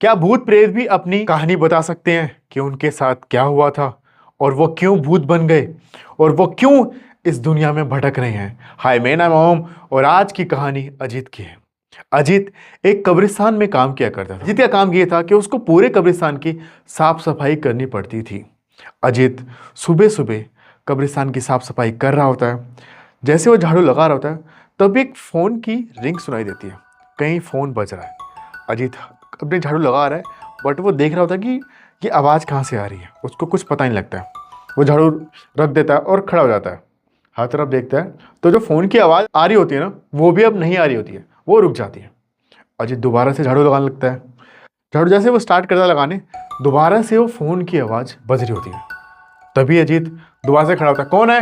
क्या भूत प्रेत भी अपनी कहानी बता सकते हैं कि उनके साथ क्या हुआ था और वो क्यों भूत बन गए और वो क्यों इस दुनिया में भटक रहे हैं। हाय, मेरा नाम ओम और आज की कहानी अजीत की है। अजीत एक कब्रिस्तान में काम किया करता था। अजीत का काम यह था कि उसको पूरे कब्रिस्तान की साफ सफाई करनी पड़ती थी। अजीत सुबह सुबह कब्रिस्तान की साफ सफाई कर रहा होता है। जैसे वो झाड़ू लगा रहा होता है तब एक फ़ोन की रिंग सुनाई देती है। कहीं फ़ोन बज रहा है। अजीत अपने झाड़ू लगा रहा है बट वो देख रहा होता है कि ये आवाज़ कहाँ से आ रही है। उसको कुछ पता नहीं लगता है। वो झाड़ू रख देता है और खड़ा हो जाता है। हर तरफ देखता है तो जो फ़ोन की आवाज़ आ रही होती है ना, वो भी अब नहीं आ रही होती है, वो रुक जाती है। अजीत दोबारा से झाड़ू लगाने लगता है। झाड़ू जैसे वो स्टार्ट करता है लगाने, दोबारा से वो फ़ोन की आवाज़ बज रही होती है। तभी अजीत दोबारा से खड़ा होता है। कौन है?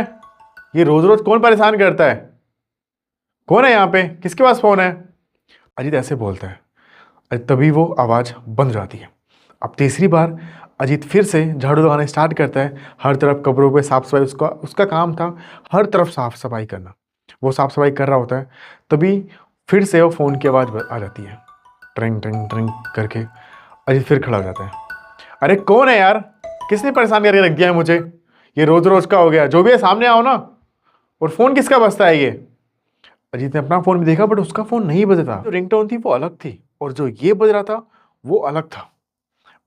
ये रोज़ रोज़ कौन परेशान करता है? कौन है यहाँ पे? किसके पास फ़ोन है? अजीत ऐसे बोलता है। तभी वो आवाज़ बंद जाती है। अब तीसरी बार अजीत फिर से झाड़ू लगाना स्टार्ट करता है। हर तरफ कब्रों पे साफ सफाई उसका उसका काम था, हर तरफ साफ सफाई करना। वो साफ सफाई कर रहा होता है तभी फिर से वो फ़ोन की आवाज़ आ जाती है। ट्रिंग ट्रिंग ट्रिंग करके अजीत फिर खड़ा हो जाता है। अरे कौन है यार? किसने परेशान करके रख दिया है मुझे? ये रोज़ रोज़ का हो गया। जो भी है सामने आओ ना। और फ़ोन किसका बजता है ये? अजीत ने अपना फ़ोन भी देखा बट उसका फ़ोन नहीं बज था। जो रिंगटोन थी वो अलग थी और जो ये बज रहा था वो अलग था।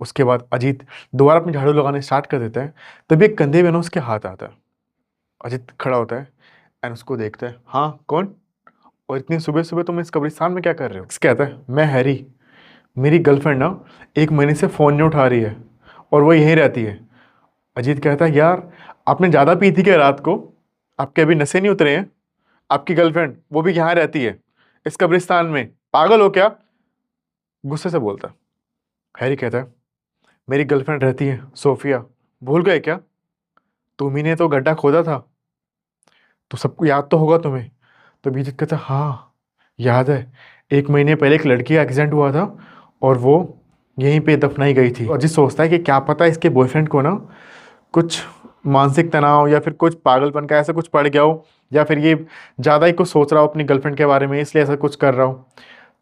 उसके बाद अजीत दोबारा अपनी झाड़ू लगाने स्टार्ट कर देता है। तभी एक कंधे में ना उसके हाथ आता है। अजीत खड़ा होता है एंड उसको देखता है। हाँ, कौन? और इतनी सुबह सुबह तुम इस कब्रिस्तान में क्या कर रहे हो? कहता है, मैं हैरी। मेरी गर्लफ्रेंड ना 1 महीने से फ़ोन नहीं उठा रही है और वो यहीं रहती है। अजीत कहता है, यार आपने ज़्यादा पी थी क्या रात को? आपके अभी नशे नहीं उतरे हैं? आपकी गर्लफ्रेंड वो भी यहाँ रहती है इस कब्रिस्तान में, पागल हो क्या? गुस्से से बोलता है। हैरी कहता है, मेरी गर्लफ्रेंड रहती है सोफिया, भूल गए क्या? तुम्ही ने तो गड्ढा खोदा था, तो सबको याद तो होगा तुम्हें। तो बीजित कहता है, हाँ याद है। 1 महीने पहले एक लड़की का एक्सीडेंट हुआ था और वो यहीं पे दफनाई गई थी। अजीत सोचता है कि क्या पता इसके बॉयफ्रेंड को ना कुछ मानसिक तनाव या फिर कुछ पागलपन का ऐसा कुछ पड़ गया हो, या फिर ये ज़्यादा ही कुछ सोच रहा हो अपनी गर्लफ्रेंड के बारे में, इसलिए ऐसा कुछ कर रहा हो।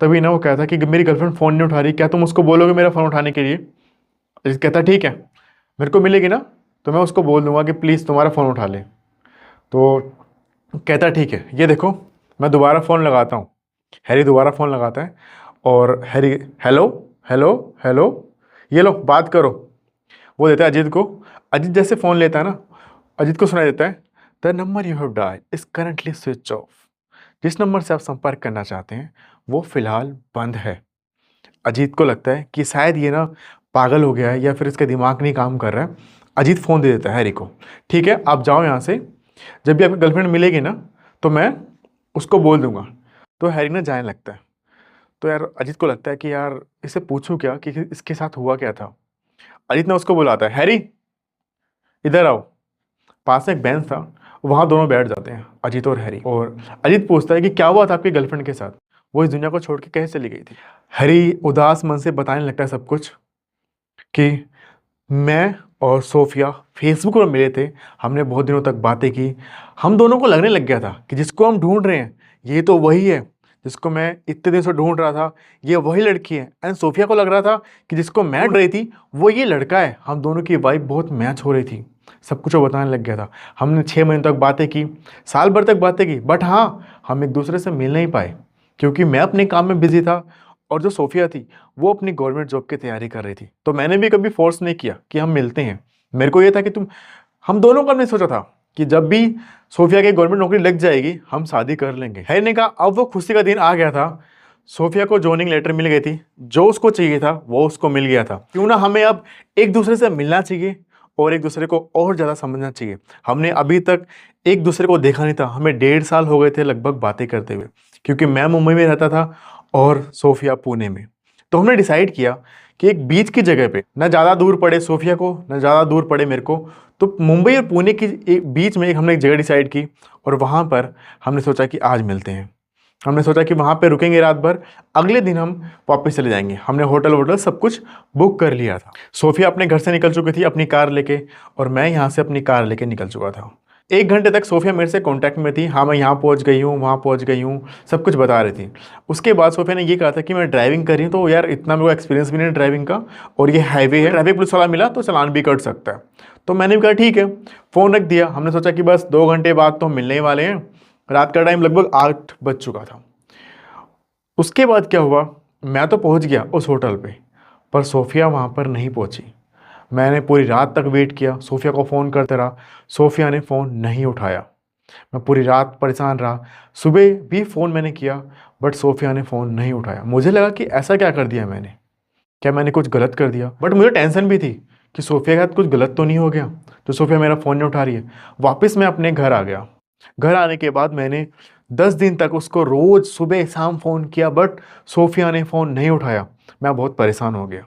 तभी ना वो कहता है कि मेरी गर्लफ्रेंड फ़ोन नहीं उठा रही, क्या तुम उसको बोलोगे मेरा फ़ोन उठाने के लिए? अजीत कहता है, ठीक है, मेरे को मिलेगी ना तो मैं उसको बोल दूंगा कि प्लीज़ तुम्हारा फ़ोन उठा ले। तो कहता है, ठीक है, ये देखो मैं दोबारा फ़ोन लगाता हूँ। हैरी दोबारा फ़ोन लगाता है और हैरी, हेलो हेलो हेलो, ये लो बात करो। वो देता है अजीत को। अजीत जैसे फ़ोन लेता है ना, अजीत को सुनाई देता है, the number you have dial is currently switch off. जिस नंबर से आप संपर्क करना चाहते हैं वो फ़िलहाल बंद है। अजीत को लगता है कि शायद ये ना पागल हो गया है या फिर इसका दिमाग नहीं काम कर रहा है। अजीत फ़ोन दे देता है हैरी को। ठीक है, आप जाओ यहाँ से, जब भी आपकी गर्लफ्रेंड मिलेगी ना तो मैं उसको बोल दूंगा। तो हैरी ना जाने लगता है। तो यार अजीत को लगता है कि यार इसे पूछूं क्या कि इसके साथ हुआ क्या था। अजीत ने उसको बुलाता है, हैरी इधर आओ। पास में एक बेंच था, वहाँ दोनों बैठ जाते हैं, अजीत और हैरी। और अजीत पूछता है कि क्या हुआ था आपकी गर्लफ्रेंड के साथ? वो इस दुनिया को छोड़ के कैसे चली गई थी? हैरी उदास मन से बताने लगता है सब कुछ कि मैं और सोफिया फेसबुक पर मिले थे। हमने बहुत दिनों तक बातें की। हम दोनों को लगने लग गया था कि जिसको हम ढूंढ रहे हैं ये तो वही है जिसको मैं इतने दिन से ढूंढ रहा था, ये वही लड़की है। एंड सोफिया को लग रहा था कि जिसको मैं ढूंढ रही थी वो ये लड़का है। हम दोनों की वाइब बहुत मैच हो रही थी। सब कुछ वो बताने लग गया था। हमने 6 महीने तक बातें की, साल भर तक बातें की, बट हाँ, हम एक दूसरे से मिल नहीं पाए क्योंकि मैं अपने काम में बिजी था और जो सोफिया थी वो अपनी गवर्नमेंट जॉब की तैयारी कर रही थी। तो मैंने भी कभी फोर्स नहीं किया कि हम मिलते हैं। मेरे को ये था कि हम दोनों का, हमने सोचा था कि जब भी सोफिया की गवर्नमेंट नौकरी लग जाएगी हम शादी कर लेंगे। है ने कहा अब वो खुशी का दिन आ गया था। सोफिया को जॉइनिंग लेटर मिल गई थी, जो उसको चाहिए था वो उसको मिल गया था। क्यों ना हमें अब एक दूसरे से मिलना चाहिए और एक दूसरे को और ज़्यादा समझना चाहिए। हमने अभी तक एक दूसरे को देखा नहीं था। हमें 1.5 साल हो गए थे लगभग बातें करते हुए, क्योंकि मैं मुंबई में रहता था और सोफिया पुणे में। तो हमने डिसाइड किया कि एक बीच की जगह पे, ना ज़्यादा दूर पड़े सोफिया को ना ज़्यादा दूर पड़े मेरे को, तो मुंबई और पुणे की एक बीच में हमने एक जगह डिसाइड की और वहाँ पर हमने सोचा कि आज मिलते हैं। हमने सोचा कि वहाँ पे रुकेंगे रात भर, अगले दिन हम वापस चले जाएंगे। हमने होटल वोटल सब कुछ बुक कर लिया था। सोफिया अपने घर से निकल चुकी थी अपनी कार लेके और मैं यहाँ से अपनी कार लेके निकल चुका था। 1 घंटे तक सोफिया मेरे से कांटेक्ट में थी। हाँ, मैं यहाँ पहुँच गई हूँ, वहाँ पहुँच गई हूँ, सब कुछ बता रही थी। उसके बाद सोफिया ने ये कहा था कि मैं ड्राइविंग कर रही हूँ, तो यार इतना मेरे को एक्सपीरियंस भी नहीं है ड्राइविंग का, और ये हाईवे है, ट्रैफिक पुलिस वाला मिला तो चालान भी कट सकता है। तो मैंने भी कहा ठीक है, फ़ोन रख दिया। हमने सोचा कि बस 2 घंटे बाद तो हम मिलने ही वाले हैं। रात का टाइम लगभग 8 बज चुका था। उसके बाद क्या हुआ, मैं तो पहुँच गया उस होटल पे, पर सोफिया वहाँ पर नहीं पहुँची। मैंने पूरी रात तक वेट किया, सोफिया को फ़ोन करते रहा, सोफिया ने फ़ोन नहीं उठाया। मैं पूरी रात परेशान रहा, सुबह भी फ़ोन मैंने किया, बट सोफिया ने फ़ोन नहीं उठाया। मुझे लगा कि ऐसा क्या कर दिया मैंने, क्या मैंने कुछ गलत कर दिया? बट मुझे टेंशन भी थी कि सोफिया के साथ कुछ गलत तो नहीं हो गया, तो सोफिया मेरा फ़ोन नहीं उठा रही है। वापस मैं अपने घर आ गया। घर आने के बाद मैंने 10 दिन तक उसको रोज़ सुबह शाम फ़ोन किया, बट सोफिया ने फ़ोन नहीं उठाया। मैं बहुत परेशान हो गया।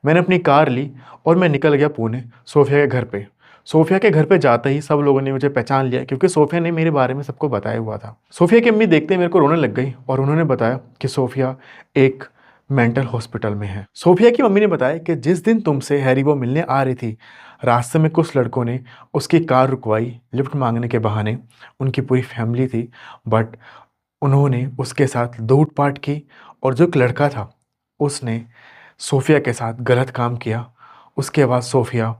मैंने अपनी कार ली और मैं निकल गया पुणे, सोफिया के घर पे। सोफिया के घर पे जाते ही सब लोगों ने मुझे पहचान लिया, क्योंकि सोफिया ने मेरे बारे में सबको बताया हुआ था। सोफिया की अम्मी देखते ही मेरे को रोने लग गई और उन्होंने बताया कि सोफिया एक मेंटल हॉस्पिटल में है। सोफिया की मम्मी ने बताया कि जिस दिन तुमसे हैरी वो मिलने आ रही थी, रास्ते में कुछ लड़कों ने उसकी कार रुकवाई लिफ्ट मांगने के बहाने। उनकी पूरी फैमिली थी, बट उन्होंने उसके साथ लूटपाट की, और जो एक लड़का था उसने सोफिया के साथ गलत काम किया। उसके बाद सोफिया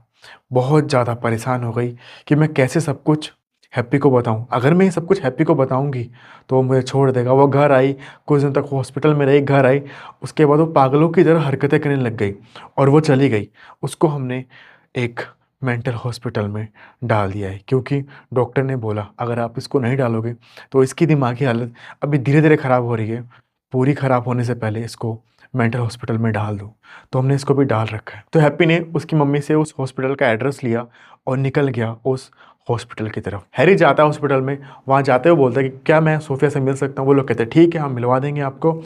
बहुत ज़्यादा परेशान हो गई कि मैं कैसे सब कुछ हैप्पी को बताऊं। अगर मैं ये सब कुछ हैप्पी को बताऊंगी तो वो मुझे छोड़ देगा। वो घर आई, कुछ दिन तक हॉस्पिटल में रही, घर आई, उसके बाद वो पागलों की तरह हरकतें करने लग गई और वो चली गई। उसको हमने एक मेंटल हॉस्पिटल में डाल दिया है, क्योंकि डॉक्टर ने बोला अगर आप इसको नहीं डालोगे तो इसकी दिमागी हालत अभी धीरे धीरे ख़राब हो रही है, पूरी ख़राब होने से पहले इसको मेंटल हॉस्पिटल में डाल दो। तो हमने इसको भी डाल रखा है। तो हैप्पी ने उसकी मम्मी से उस हॉस्पिटल का एड्रेस लिया और निकल गया उस हॉस्पिटल की तरफ। हैरी जाता है हॉस्पिटल में, वहाँ जाते हुए बोलता है कि क्या मैं सोफिया से मिल सकता हूँ? वो लोग कहते हैं ठीक है, हम मिलवा देंगे आपको।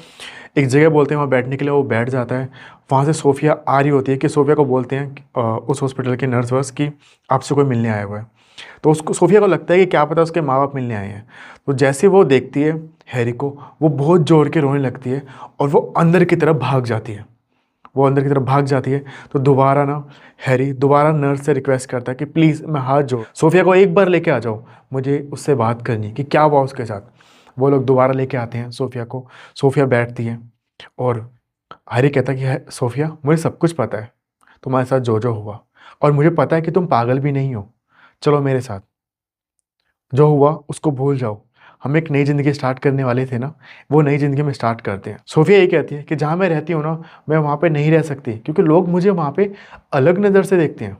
एक जगह बोलते हैं वहाँ बैठने के लिए, वो बैठ जाता है। वहाँ से सोफिया आ रही होती है कि सोफिया को बोलते हैं उस हॉस्पिटल के नर्स वर्स कि आपसे कोई मिलने आया हुआ है। तो उसको, सोफिया को लगता है कि क्या पता उसके माँ बाप मिलने आए हैं। तो जैसे वो देखती है हैरी को, वो बहुत जोर के रोने लगती है और वो अंदर की तरफ भाग जाती है। वो अंदर की तरफ भाग जाती है तो दोबारा ना हैरी दोबारा नर्स से रिक्वेस्ट करता है कि प्लीज़ मैं हाथ जोड़ सोफिया को एक बार लेके आ जाओ, मुझे उससे बात करनी है कि क्या हुआ उसके साथ। वो लोग दोबारा लेके आते हैं सोफिया को। सोफिया बैठती है और हैरी कहता है कि सोफिया मुझे सब कुछ पता है, तुम्हारे साथ जो जो हुआ, और मुझे पता है कि तुम पागल भी नहीं हो। चलो मेरे साथ, जो हुआ उसको भूल जाओ। हम एक नई ज़िंदगी स्टार्ट करने वाले थे ना, वो नई ज़िंदगी में स्टार्ट करते हैं। सोफिया ये कहती है कि जहाँ मैं रहती हूँ ना, मैं वहाँ पे नहीं रह सकती, क्योंकि लोग मुझे वहाँ पे अलग नज़र से देखते हैं।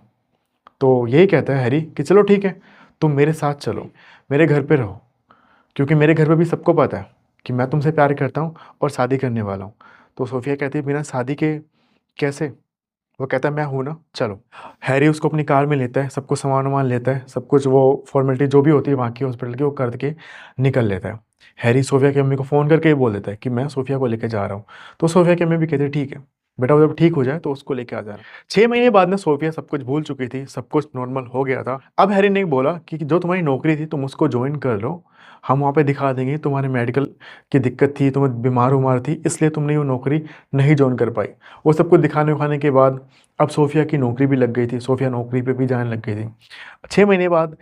तो यही कहता है हैरी कि चलो ठीक है, तुम मेरे साथ चलो, मेरे घर पे रहो, क्योंकि मेरे घर पे भी सबको पता है कि मैं तुमसे प्यार करता हूँ और शादी करने वाला हूँ। तो सोफिया कहती है बिना शादी के कैसे? वो कहता है मैं हूँ ना, चलो। हैरी उसको अपनी कार में लेता है, सब कुछ सामान वामान लेता है, सब कुछ वो फॉर्मेलिटी जो भी होती है वहाँ की हॉस्पिटल की वो करके निकल लेता है। हैरी सोफिया की मम्मी को फ़ोन करके ही बोल देता है कि मैं सोफिया को लेके जा रहा हूँ। तो सोफिया की मम्मी भी कहती है ठीक है बेटा, वो जब ठीक हो जाए तो उसको लेके आ जाना। 6 महीने बाद में सोफिया सब कुछ भूल चुकी थी, सब कुछ नॉर्मल हो गया था। अब हैरी ने बोला कि जो तुम्हारी नौकरी थी तुम उसको ज्वाइन कर लो, हम वहाँ पे दिखा देंगे तुम्हारे मेडिकल की दिक्कत थी, तुम्हें बीमार उमार थी, इसलिए तुमने वो नौकरी नहीं ज्वाइन कर पाई। वो सब कुछ दिखाने उखाने के बाद अब सोफिया की नौकरी भी लग गई थी, सोफिया नौकरी पे भी जाने लग गई थी। 6 महीने बाद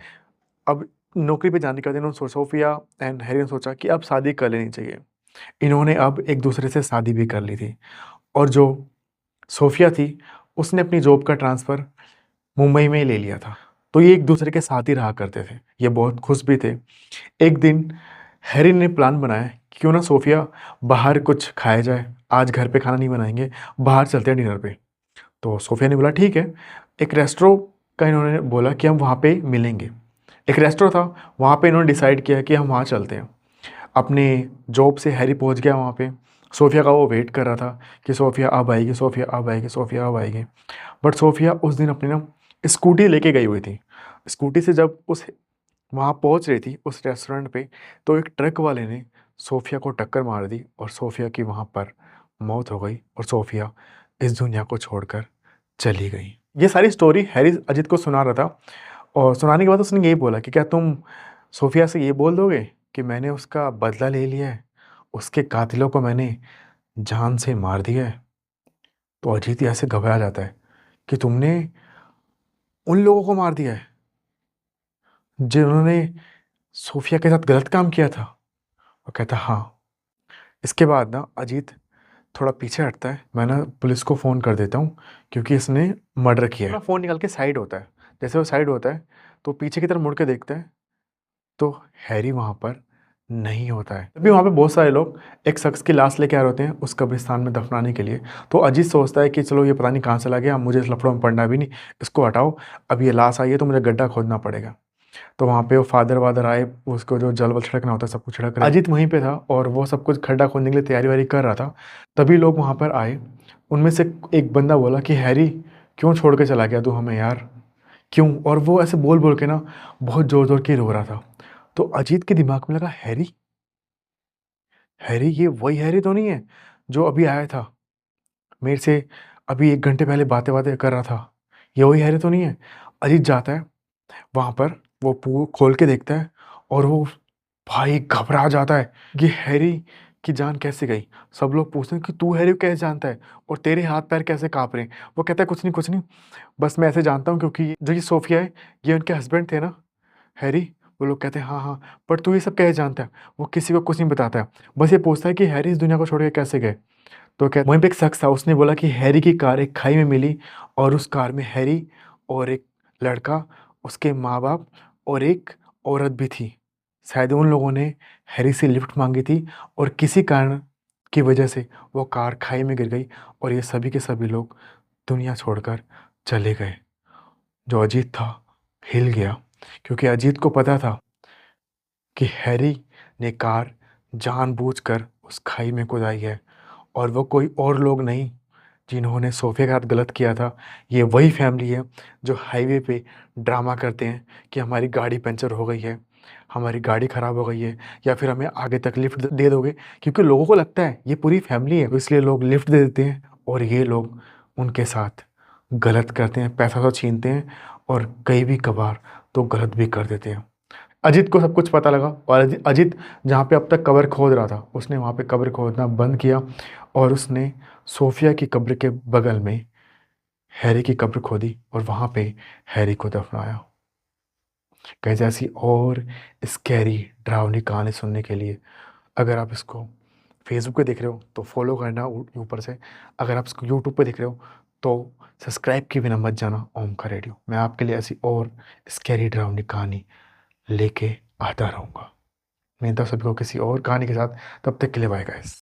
अब नौकरी पे जाने के बाद सोफिया एंड हैरी ने सोचा कि अब शादी कर लेनी चाहिए। इन्होंने अब एक दूसरे से शादी भी कर ली थी, और जो सोफिया थी उसने अपनी जॉब का ट्रांसफ़र मुंबई में ही ले लिया था। तो ये एक दूसरे के साथ ही रहा करते थे, ये बहुत खुश भी थे। एक दिन हैरी ने प्लान बनाया कि क्यों ना सोफिया बाहर कुछ खाया जाए, आज घर पे खाना नहीं बनाएंगे, बाहर चलते हैं डिनर पे। तो सोफिया ने बोला ठीक है। एक रेस्टोरों का इन्होंने बोला कि हम वहाँ पे मिलेंगे। एक रेस्टोरों था, वहाँ पे इन्होंने डिसाइड किया कि हम वहाँ चलते हैं। अपने जॉब से हैरी पहुँच गया वहाँ पे। सोफिया का वो वेट कर रहा था कि सोफिया अब आएगी, सोफिया अब आएगी, सोफिया अब आएगी। बट सोफिया उस दिन अपनी ना स्कूटी लेके गई हुई थी। स्कूटी से जब उस वहाँ पहुँच रही थी उस रेस्टोरेंट पे, तो एक ट्रक वाले ने सोफिया को टक्कर मार दी और सोफिया की वहाँ पर मौत हो गई, और सोफिया इस दुनिया को छोड़कर चली गई। ये सारी स्टोरी हैरी अजित को सुना रहा था, और सुनाने के बाद उसने यही बोला कि क्या तुम सोफिया से ये बोल दोगे कि मैंने उसका बदला ले लिया है, उसके कातिलों को मैंने जान से मार दिया है? तो अजीत ऐसे घबरा जाता है कि तुमने उन लोगों को मार दिया है जिन्होंने सोफिया के साथ गलत काम किया था? वो कहता हाँ। इसके बाद ना अजीत थोड़ा पीछे हटता है। मैं ना पुलिस को फ़ोन कर देता हूँ क्योंकि इसने मर्डर किया है। अपना फ़ोन निकाल के साइड होता है। जैसे वो साइड होता है तो पीछे की तरफ मुड़ के देखता है तो हैरी वहाँ पर नहीं होता है। तभी वहाँ पे बहुत सारे लोग एक शख्स की लाश लेके आ रहे होते हैं उस कब्रिस्तान में दफनाने के लिए। तो अजीत सोचता है कि चलो ये पता नहीं कहाँ चला गया, मुझे इस लफड़ों में पड़ना भी नहीं, इसको हटाओ। अब ये लाश आई है तो मुझे गड्ढा खोदना पड़ेगा। तो वहाँ पे वो फादर वादर आए, उसको जो जल वल छिड़कना होता है सब कुछ छिड़क रहे। अजीत वहीं पे था और वो सब कुछ खड्डा खोदने के लिए तैयारी वारी कर रहा था। तभी लोग वहाँ पर आए। उनमें से एक बंदा बोला कि हैरी क्यों छोड़ के चला गया तू हमें यार, क्यों? और वो ऐसे बोल बोल के ना बहुत ज़ोर ज़ोर के रो रहा था। तो अजीत के दिमाग में लगा हैरी, हैरी ये वही हैरी तो नहीं है जो अभी आया था मेरे से, अभी 1 घंटे पहले बातें बातें कर रहा था? ये वही हैरी तो नहीं है? अजीत जाता है वहाँ पर, वो खोल के देखता है और वो भाई घबरा जाता है कि हैरी की जान कैसे गई। सब लोग पूछते हैं कि तू हैरी को कैसे जानता है और तेरे हाथ पैर कैसे काँप रहे हैं? वो कहता है कुछ नहीं कुछ नहीं, बस मैं ऐसे जानता हूँ क्योंकि जो ये सोफिया है ये उनके हस्बैंड थे ना हैरी। वो लोग कहते हैं हाँ हाँ, पर तू ये सब कैसे जानता है? वो किसी को कुछ नहीं बताता है, बस ये पूछता है कि हैरी इस दुनिया को छोड़ के कैसे गए। तो क्या वहीं पे एक शख्स था, उसने बोला कि हैरी की कार एक खाई में मिली और उस कार में हैरी और एक लड़का, उसके माँ बाप और एक औरत भी थी। शायद उन लोगों ने हैरी से लिफ्ट मांगी थी और किसी कारण की वजह से वो कार खाई में गिर गई और ये सभी के सभी लोग दुनिया छोड़कर चले गए। जो अजीत था हिल गया क्योंकि अजीत को पता था कि हैरी ने कार जानबूझकर उस खाई में कुदाई है और वो कोई और लोग नहीं जिन्होंने सोफे के साथ गलत किया था। ये वही फैमिली है जो हाईवे पे ड्रामा करते हैं कि हमारी गाड़ी पंचर हो गई है, हमारी गाड़ी ख़राब हो गई है, या फिर हमें आगे तक लिफ्ट दे दोगे, क्योंकि लोगों को लगता है ये पूरी फैमिली है तो इसलिए लोग लिफ्ट दे देते हैं और ये लोग उनके साथ गलत करते हैं, पैसा तो छीनते हैं और कई भी कभार तो गलत भी कर देते हैं। अजीत को सब कुछ पता लगा और अजीत जहाँ पे अब तक कब्र खोद रहा था उसने वहाँ पे कब्र खोदना बंद किया और उसने सोफिया की कब्र के बगल में हैरी की कब्र खोदी और वहाँ पे हैरी को दफनाया। कैसे ऐसी और स्कैरी डरावनी कहानी सुनने के लिए अगर आप इसको फेसबुक पे देख रहे हो तो फॉलो करना ऊपर से, अगर आप इसको यूट्यूब पे देख रहे हो तो सब्सक्राइब की बिना मत जाना ओम का रेडियो। मैं आपके लिए ऐसी और स्कैरी डरावनी कहानी लेके आता रहूँगा। मिलता हूं सभी को किसी और कहानी के साथ, तब तक के लिए बाय गाइस।